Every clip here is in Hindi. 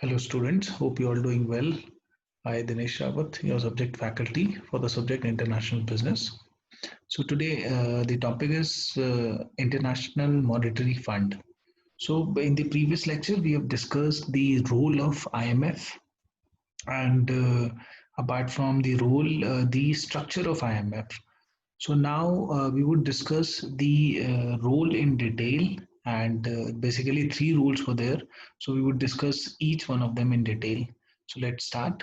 Hello students, hope you all doing well. I Dinesh Rawat, your subject faculty for the subject International Business. So today the topic is International Monetary Fund. So in the previous lecture we have discussed the role of IMF and apart from the role, the structure of IMF. So now we would discuss the role in detail and basically three roles were there. So we would discuss each one of them in detail. So let's start.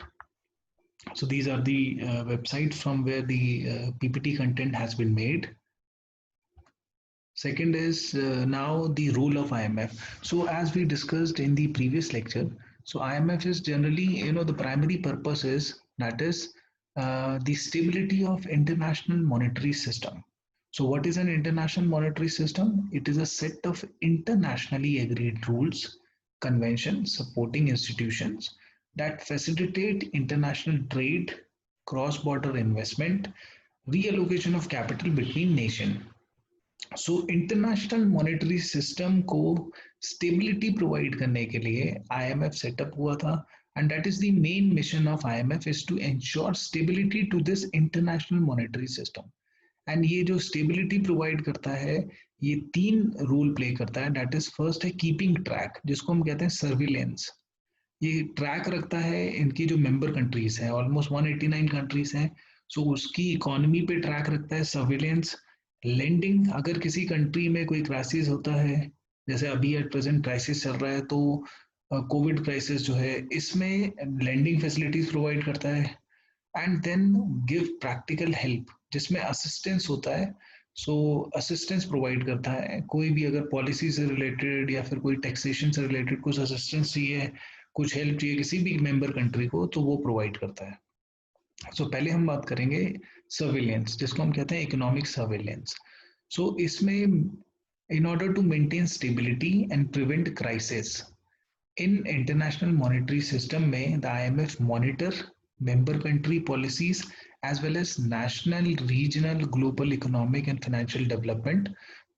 So these are the websites from where the PPT content has been made. Second is now the role of IMF. So as we discussed in the previous lecture, so IMF is generally, the primary purpose is that is the stability of international monetary system. So what is an international monetary system? It is a set of internationally agreed rules, conventions, supporting institutions that facilitate international trade, cross-border investment, reallocation of capital between nations. So international monetary system को स्टेबिलिटी प्रोवाइड करने के लिए आईएमएफ सेटअप हुआ था and that is the main mission of IMF is to ensure stability to this international monetary system and ये जो स्टेबिलिटी प्रोवाइड करता है ये तीन रोल प्ले करता है दैट इज फर्स्ट है कीपिंग ट्रैक जिसको हम कहते हैं सर्विलेंस ये ट्रैक रखता है इनकी जो मेंबर कंट्रीज हैं ऑलमोस्ट 189 कंट्रीज हैं सो उसकी इकोनॉमी पे ट्रैक रखता है सर्विलेंस लेंडिंग अगर किसी कंट्री में कोई क्राइसिस होता है जैसे अभी एट प्रेजेंट क्राइसिस चल रहा है तो कोविड क्राइसिस जो है इसमें लेंडिंग फैसिलिटीज प्रोवाइड करता है and then give practical help जिसमें असिस्टेंस होता है सो असिस्टेंस प्रोवाइड करता है कोई भी अगर पॉलिसी से रिलेटेड या फिर कोई टैक्सेशन से रिलेटेड कुछ असिस्टेंस चाहिए कुछ हेल्प चाहिए किसी भी मेंबर कंट्री को तो वो प्रोवाइड करता है सो पहले हम बात करेंगे सर्विलेंस जिसको हम कहते हैं इकोनॉमिक सर्विलेंस सो इसमें in order to maintain stability and prevent crisis in international monetary system में the IMF monitor member country policies as well as national regional global economic and financial development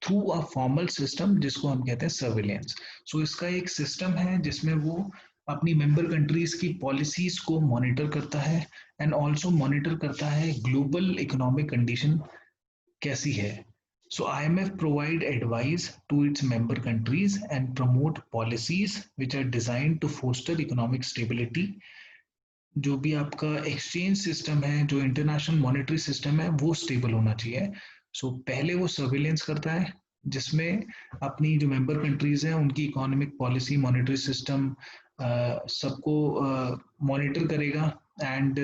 through a formal system जिसको हम कहते हैं सर्विलेंस सो इसका एक सिस्टम है जिसमें वो अपनी मेंबर कंट्रीज की पॉलिसीज को मॉनिटर करता है एंड ऑल्सो मॉनिटर करता है ग्लोबल इकोनॉमिक कंडीशन कैसी है So IMF provide advice to its member countries and promote policies which are designed to foster economic stability. जो भी आपका एक्सचेंज सिस्टम है जो इंटरनेशनल मॉनेटरी सिस्टम है वो स्टेबल होना चाहिए सो पहले वो सर्विलेंस करता है जिसमें अपनी जो मेंबर कंट्रीज हैं उनकी इकोनॉमिक पॉलिसी मॉनेटरी सिस्टम सबको मॉनिटर करेगा and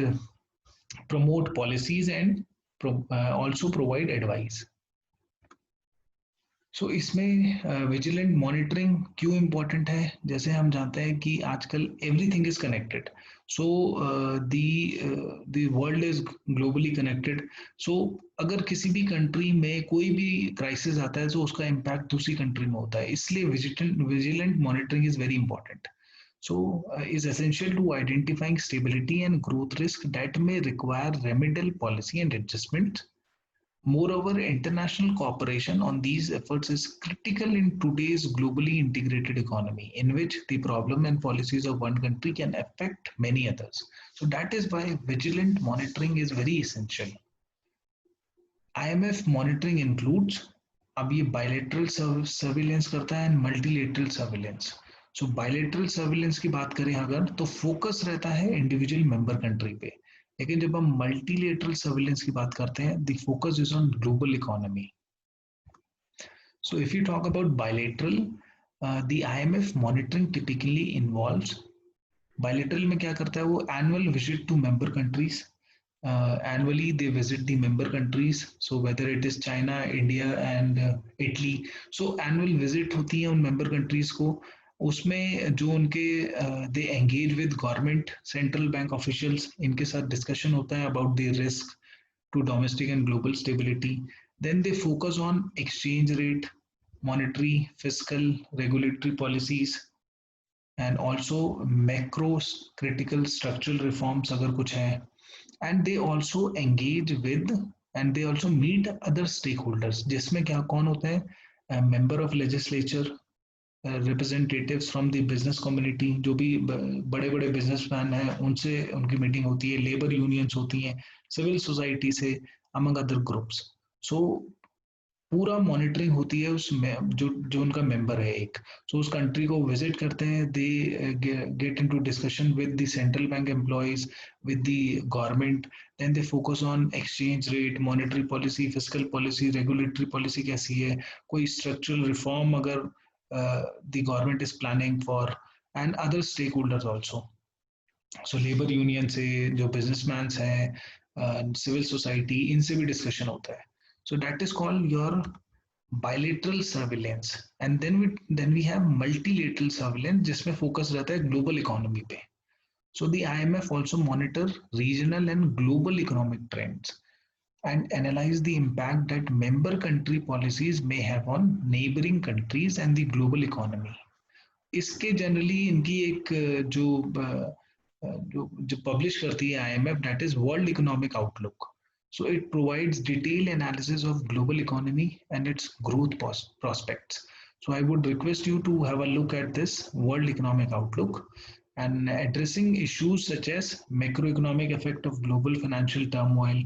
promote policies and also provide advice सो इसमें विजिलेंट मॉनिटरिंग क्यों इम्पोर्टेंट है जैसे हम जानते हैं कि आजकल everything is connected so the world is globally connected so अगर किसी भी कंट्री में कोई भी क्राइसिस आता है तो उसका इम्पैक्ट दूसरी कंट्री में होता है इसलिए vigilant monitoring is very important so is essential to identifying stability and growth risk that may require remedial policy and adjustment. Moreover, international cooperation on these efforts is critical in today's globally integrated economy, in which the problem and policies of one country can affect many others. So that is why vigilant monitoring is very essential. IMF monitoring includes अब ये bilateral surveillance करता है and multilateral surveillance. So bilateral surveillance की बात करें अगर तो फोकस रहता है इंडिविजुअल मेंबर कंट्री पे लेकिन जब हम मल्टीलेटरल सर्विलेंस की बात करते हैं the focus is on global economy so if you talk about bilateral the IMF monitoring typically involves bilateral में क्या करता है वो annual visit to member countries annually they visit the member countries so whether it is China India and Italy so annual visit होती है उन member countries को उसमें जो उनके they engage with government central bank officials इनके साथ डिस्कशन होता है about the risk to domestic and global stability then they focus on exchange rate monetary fiscal regulatory policies and also macro critical structural reforms अगर कुछ है and they also engage with and they also meet other stakeholders जिसमें क्या कौन होते हैं member of legislature representatives from the business community, जो भी बड़े बड़े बिजनेसमैन हैं उनसे उनकी मीटिंग होती है, लेबर यूनियंस होती हैं, सिविल सोसाइटी से, अमंग अदर ग्रुप्स। सो पूरा मॉनिटरिंग होती है उस जो जो उनका मेंबर है एक, सो उस कंट्री को विजिट करते हैं, they get into discussion with the central bank employees, with the government, then they focus on exchange rate, monetary policy, fiscal policy, regulatory policy कैसी है, कोई स्ट्रक्चरल रिफॉर्म अगर the government is planning for, and other stakeholders also. So labour union से, जो बिजनेसमैन हैं, सिविल सोसाइटी, इनसे भी डिस्कशन होता है। So that is called your bilateral surveillance, and then we have multilateral surveillance जिसमें फोकस रहता है ग्लोबल इकोनॉमी पे। So the IMF also monitor regional and global economic trends and analyze the impact that member country policies may have on neighboring countries and the global economy. इसके जनरली इनकी एक जो पब्लिश करती है IMF, that is world economic outlook. So it provides detail analysis of global economy and it's growth prospects. So I would request you to have a look at this world economic outlook and addressing issues such as macroeconomic effect of global financial turmoil,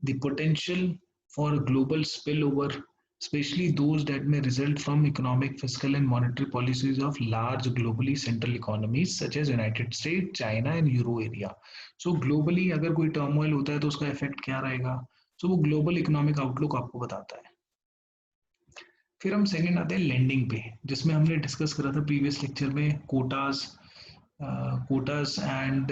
the potential for global spillover, especially those that may result from economic, fiscal, and monetary policies of large globally central economies such as United States, China, and Euro area. So globally अगर कोई turmoil होता है तो उसका effect क्या रहेगा? So वो global economic outlook आपको बताता है। फिर हम सेकंड आते हैं लेंडिंग पे, जिसमें हमने डिस्कस करा था प्रीवियस लेक्चर में कोटास एंड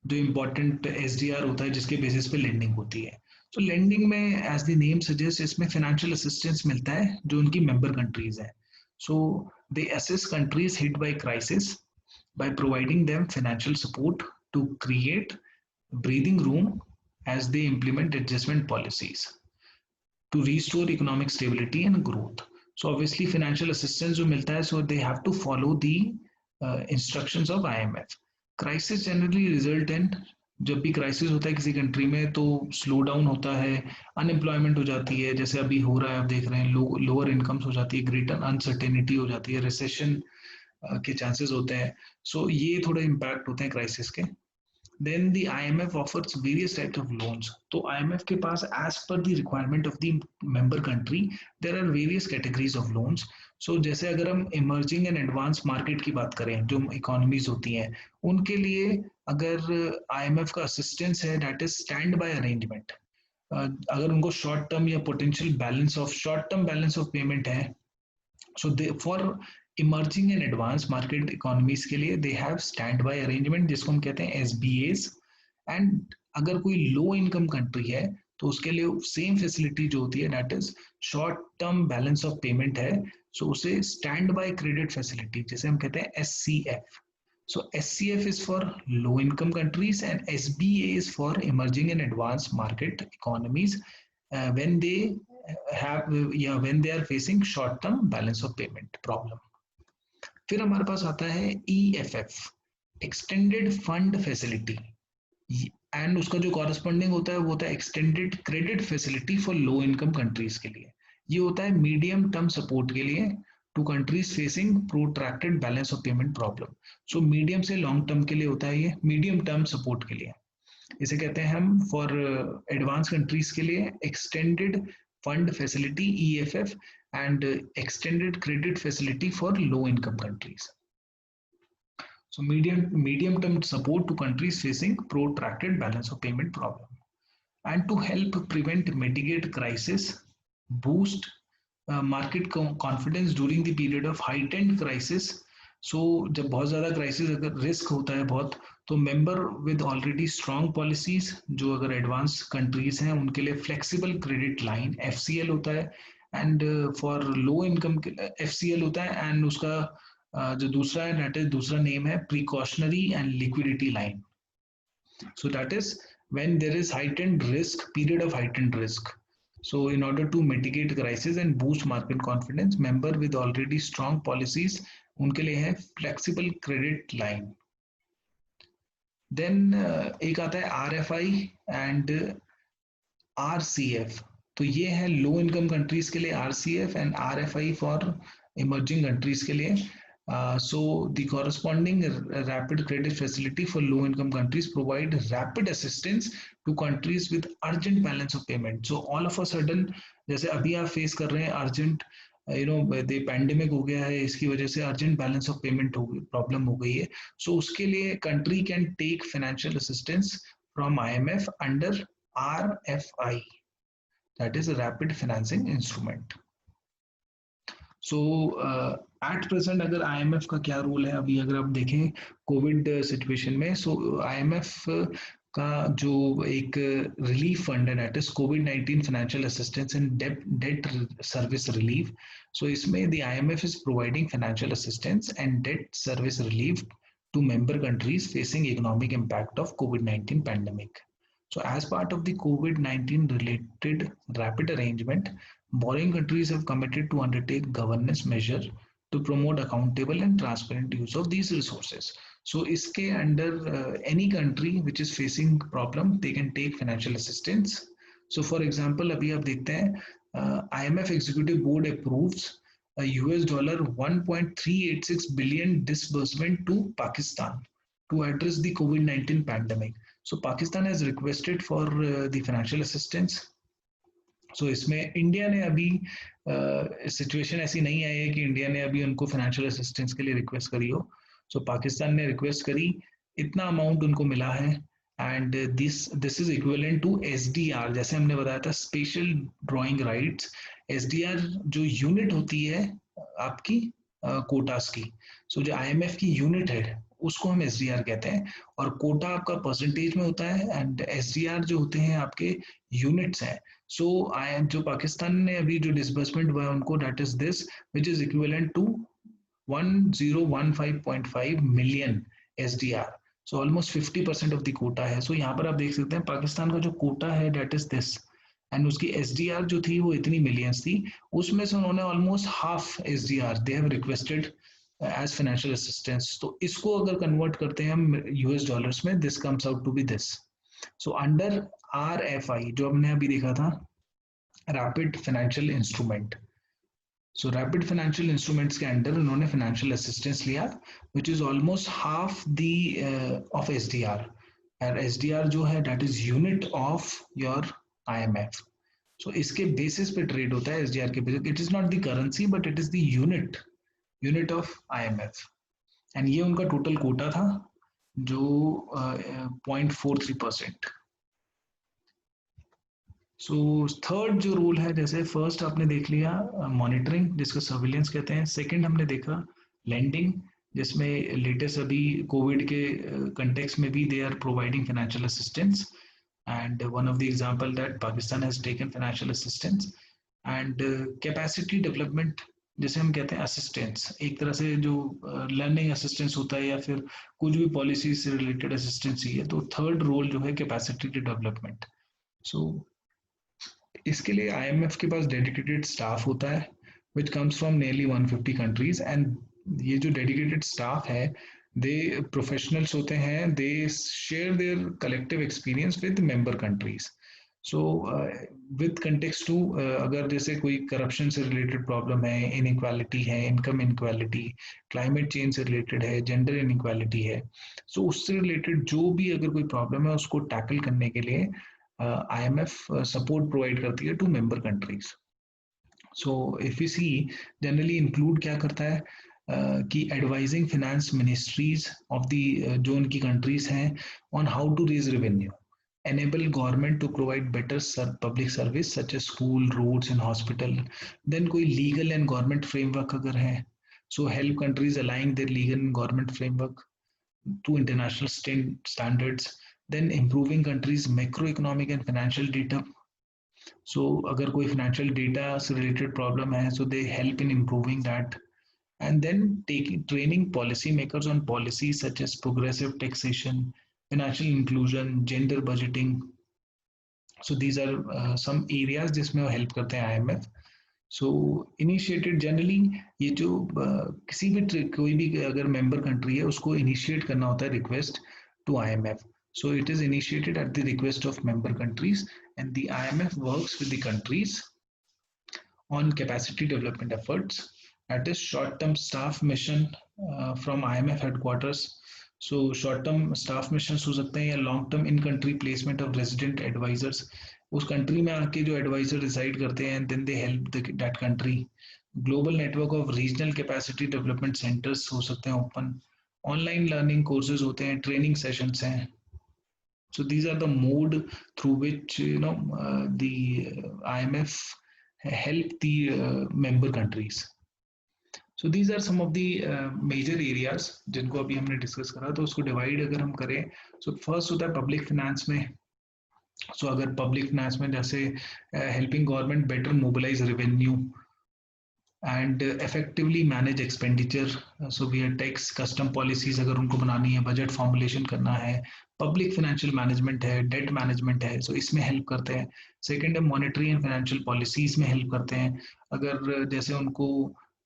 जो इम्पोर्टेंट एसडीआर होता है जिसके बेसिस पे लेंडिंग होती है। तो लेंडिंग में एज द नेम सजेस्ट इसमें फाइनेंशियल असिस्टेंस मिलता है जो उनकी मेंबर कंट्रीज है। So they assist countries hit by crisis by providing them financial support to create breathing room as they implement adjustment policies to restore economic stability and growth. So obviously financial assistance जो मिलता है, so they have to follow the instructions of IMF. Crisis generally result in, जब भी क्राइसिस होता है किसी कंट्री में तो स्लो डाउन होता है, अनएम्प्लॉयमेंट हो जाती है, जैसे अभी हो रहा है, आप देख रहे हैं, लोअर इनकम्स हो जाती है, ग्रेटर अनसर्टेनिटी हो जाती है, रिसेशन के चांसेस होते हैं। सो ये थोड़ा इम्पैक्ट होते हैं क्राइसिस के। Then the IMF offers various types of loans. तो IMF के पास as per the requirement of the member country there are various categories of loans. So जैसे अगर हम emerging and advanced market की बात करें, जो economies होती हैं, उनके लिए अगर IMF का assistance है, that is stand by arrangement. अगर उनको short term या potential balance of short term balance of payment है, so they for emerging and advance market economies के लिए they have stand by arrangement, जिसको हम कहते हैं एसबीएस। एंड अगर कोई लो इनकम कंट्री है तो उसके लिए सेम फैसिलिटी जो होती है, that is short term balance of payment है, सो उसे स्टैंड बाय क्रेडिट फैसिलिटी, जिसे हम कहते हैं SCF. So SCF is for low income countries and SBA is for emerging and advance market economies when they when they are facing short term balance of payment problem. फिर हमारे पास आता है EFF, extended fund facility, and उसका जो कॉरेस्पॉन्डिंग होता है वो होता है extended credit facility for low income countries के लिए। ये होता है मीडियम टर्म सपोर्ट के लिए to countries facing protracted balance of payment problem. So medium से लॉन्ग टर्म के लिए होता है, ये मीडियम टर्म सपोर्ट के लिए। इसे कहते हैं हम फॉर एडवांस कंट्रीज के लिए extended fund facility EFF and extended credit facility for low income countries. So medium term support to countries facing protracted balance of payment problem, and to help prevent mitigate crisis, boost market confidence during the period of heightened crisis. So जब बहुत ज़्यादा क्राइसिस अगर रिस्क होता है बहुत, तो member with already strong policies, जो अगर एडवांस कंट्रीज हैं उनके लिए फ्लेक्सिबल क्रेडिट लाइन FCL होता है, and for low income FCL होता है, एंड उसका जो दूसरा है दैट इज दूसरा नेम है precautionary and liquidity line. So that is when there is heightened risk, period of heightened risk. So in order to mitigate crisis and boost market confidence, member with already strong policies उनके लिए है फ्लेक्सिबल क्रेडिट लाइन। देन एक आता है RFI एंड RCF। तो ये है लो इनकम कंट्रीज के लिए RCF and RFI for emerging countries के लिए. So the corresponding rapid credit facility for low income countries provide rapid assistance to countries with urgent balance of payment. So all of a sudden, जैसे अभी आप फेस कर रहे हैं अर्जेंट, द पैंडेमिक हो गया है, इसकी वजह से अर्जेंट बैलेंस ऑफ पेमेंट हो प्रॉब्लम हो गई है. सो उसके लिए country can take financial assistance from IMF under RFI, that is rapid financing instrument. So at present अगर IMF का क्या रोल है, अभी अगर आप देखें कोविड सिचुएशन में, सो IMF का जो एक रिलीफ फंड है, that is COVID-19 financial assistance and debt service relief. So इसमें the IMF is providing financial assistance and debt service relief to member countries facing economic impact of COVID-19 pandemic. So as part of the COVID-19 related rapid arrangement, borrowing countries have committed to undertake governance measure to promote accountable and transparent use of these resources. So iske under any country which is facing problem, they can take financial assistance. So for example, abhi aap dekhte hain, IMF Executive Board approves a $1.386 billion disbursement to Pakistan to address the COVID-19 pandemic. So Pakistan has requested for the financial assistance. So इसमें इंडिया ने अभी सिचुएशन ऐसी नहीं आई है कि इंडिया ने अभी उनको फाइनेंशियल असिस्टेंस के लिए रिक्वेस्ट करी हो. सो पाकिस्तान ने रिक्वेस्ट करी, इतना अमाउंट उनको मिला है, and this is equivalent to SDR, जैसे हमने बताया था स्पेशल ड्राइंग राइट्स. SDR जो यूनिट होती है आपकी कोटास की, सो जो IMF की यूनिट है उसको हम SDR कहते हैं, और कोटा आपका परसेंटेज में होता है एंड SDR जो होते हैं आपके यूनिट्स हैं. सो जो पाकिस्तान ने अभी जो डिसबर्समेंट हुआ है उनको, that is this which is equivalent to 1015.5 million SDR. So almost 50% of the quota है. सो यहाँ पर आप देख सकते हैं पाकिस्तान का जो कोटा है दैट इज दिस, एंड उसकी SDR जो थी वो इतनी मिलियंस थी, उसमें से उन्होंने almost half SDR they have requested as financial assistance. तो इसको अगर कन्वर्ट करते हैं हम US डॉलर्स में, this comes out to be this. So under RFI जो हमने अभी देखा था, rapid financial instrument, so rapid financial instruments के अंडर उन्होंने फाइनेंशियल असिस्टेंस लिया which is almost half the of SDR. और SDR जो है that is unit of your IMF. So इसके बेसिस पे ट्रेड होता है SDR के basis. It is not the currency but it is the unit of IMF. And ये उनका टोटल कोटा था जो 0.43%. सो थर्ड जो रूल है, जैसे फर्स्ट आपने देख लिया मॉनिटरिंग जिसको सर्विलेंस कहते हैं, सेकंड हमने देखा लेंडिंग जिसमें लेटेस्ट अभी कोविड के कंटेक्स्ट में भी they are providing financial assistance, and one of the example that Pakistan has taken financial assistance. And capacity development जिसे हम कहते हैं असिस्टेंस, एक तरह से जो लर्निंग असिस्टेंस होता है या फिर कुछ भी पॉलिसी से रिलेटेड असिस्टेंस ही है. तो थर्ड रोल जो है कैपेसिटी डेवलपमेंट. सो इसके लिए IMF के पास डेडिकेटेड स्टाफ होता है which comes from nearly 150 countries, and ये जो डेडिकेटेड स्टाफ है दे प्रोफेशनल्स होते हैं, they share their collective experience with member countries. So with context to अगर जैसे कोई करप्शन से रिलेटेड प्रॉब्लम है, इनइक्वालिटी है, इनकम इनइक्वालिटी, क्लाइमेट चेंज से रिलेटेड है, जेंडर इनइक्वालिटी है, सो उससे रिलेटेड जो भी अगर कोई प्रॉब्लम है उसको टैकल करने के लिए IMF सपोर्ट प्रोवाइड करती है to member countries. So if you see generally include क्या करता है कि advising finance ministries of the जो उनकी कंट्रीज हैं on how to raise revenue, enable government to provide better public service such as school, roads and hospital. Then कोई legal and government framework अगर है, so help countries align their legal and government framework to international standards. Then improving countries macroeconomic and financial data. So अगर कोई financial data से related problem है, so they help in improving that. And then training policy makers on policies such as progressive taxation, financial inclusion, gender budgeting. So these are some areas जिसमें वो help करते हैं IMF. So initiated generally ये जो किसी भी कोई भी अगर member country है उसको initiate करना होता है request to IMF. So it is initiated at the request of member countries, and the IMF works with the countries on capacity development efforts. That is short-term staff mission from IMF headquarters. So short-term staff missions हो सकते हैं या long-term in-country placement of resident advisors. उस कंट्री में आके जो एडवाइजर रिसाइड करते हैं then they help that country. Global network of regional capacity development centers हो सकते हैं open. Online learning courses होते हैं, training sessions हैं. So these are the mode through which the IMF help the member countries. So these are some of the major areas जिनको अभी हमने डिस्कस करा. तो उसको डिवाइड अगर हम करें, सो फर्स्ट होता है पब्लिक फिनेंस में. सो अगर पब्लिक फिनेंस में जैसे helping government better mobilise revenue and effectively manage expenditure. So we are tax custom policies अगर उनको बनानी है, बजट फॉर्मुलेशन करना है, पब्लिक फाइनेंशियल मैनेजमेंट है, डेट मैनेजमेंट है, सो इसमें हेल्प करते हैं. सेकंड है मॉनेटरी एंड फाइनेंशियल पॉलिसीज में हेल्प करते हैं. अगर जैसे उनको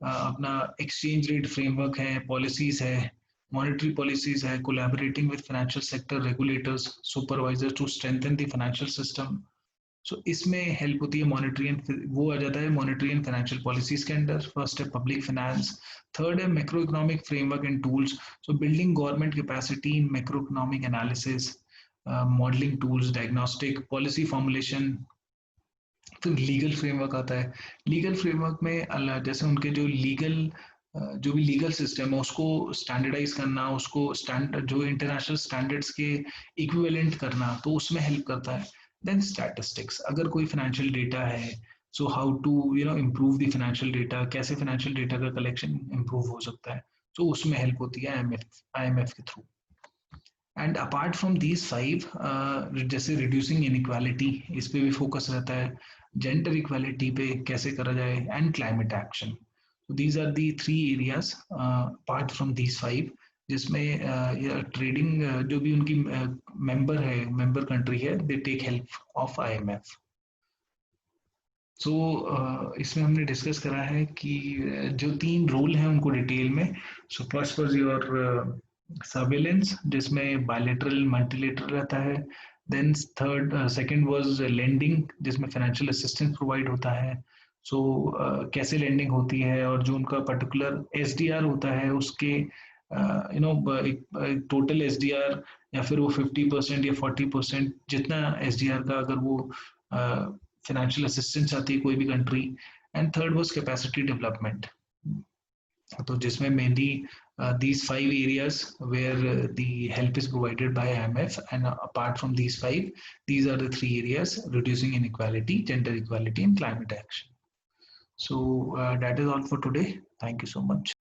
अपना एक्सचेंज रेट फ्रेमवर्क है, पॉलिसीज है, मॉनेटरी पॉलिसीज है, collaborating with financial sector regulators supervisors to strengthen the financial system. So इसमें हेल्प होती है मॉनेटरी एंड वो आ जाता है मॉनेटरी एंड फाइनेंशियल पॉलिसीज के अंडर. फर्स्ट है पब्लिक फाइनेंस. थर्ड है macro economic framework and tools. So building government capacity in macro economic analysis, modelling tools, diagnostic, policy formulation. फिर लीगल फ्रेमवर्क आता है. लीगल फ्रेमवर्क में जैसे उनके जो भी लीगल सिस्टम है उसको स्टैंडर्डाइज करना, उसको स्टैंडर्ड जो इंटरनेशनल स्टैंडर्ड्स के इक्विवेलेंट करना, तो उसमें हेल्प करता है. देन स्टैटिस्टिक्स, अगर कोई फाइनेंशियल डेटा है, so how to improve the financial data, कैसे फाइनेंशियल डेटा का कलेक्शन इम्प्रूव हो सकता है, तो उसमें हेल्प होती है IMF के through. And apart from these five, जैसे रिड्यूसिंग इनइक्वालिटी, इस पे भी फोकस रहता है. जेंडर इक्वालिटी पे कैसे करा जाए, and climate action. These are the 3 areas apart from these 5, जिसमें ट्रेडिंग जो भी उनकी मेंबर कंट्री है, they take help of IMF. So इसमें हमने डिस्कस करा है कि जो 3 रोल हैं उनको डिटेल में. So first was your surveillance, जिसमें बायलैटरल मल्टीलेटरल रहता है. देन सेकंड वाज लेंडिंग, जिसमें फाइनेंशियल असिस्टेंस प्रोवाइड होता है. सो कैसे लेंडिंग होती है, और जो उनका पर्टिकुलर SDR होता है उसके एक टोटल SDR, या फिर वो 50% या 40% जितना SDR का अगर वो फाइनेंशियल असिस्टेंस आती है कोई भी country. And third was capacity development, तो जिसमें mainly these 5 areas where the help is provided by IMF, and apart from these 5, these are the 3 areas: reducing inequality, gender equality, and climate action. So that is all for today. Thank you so much.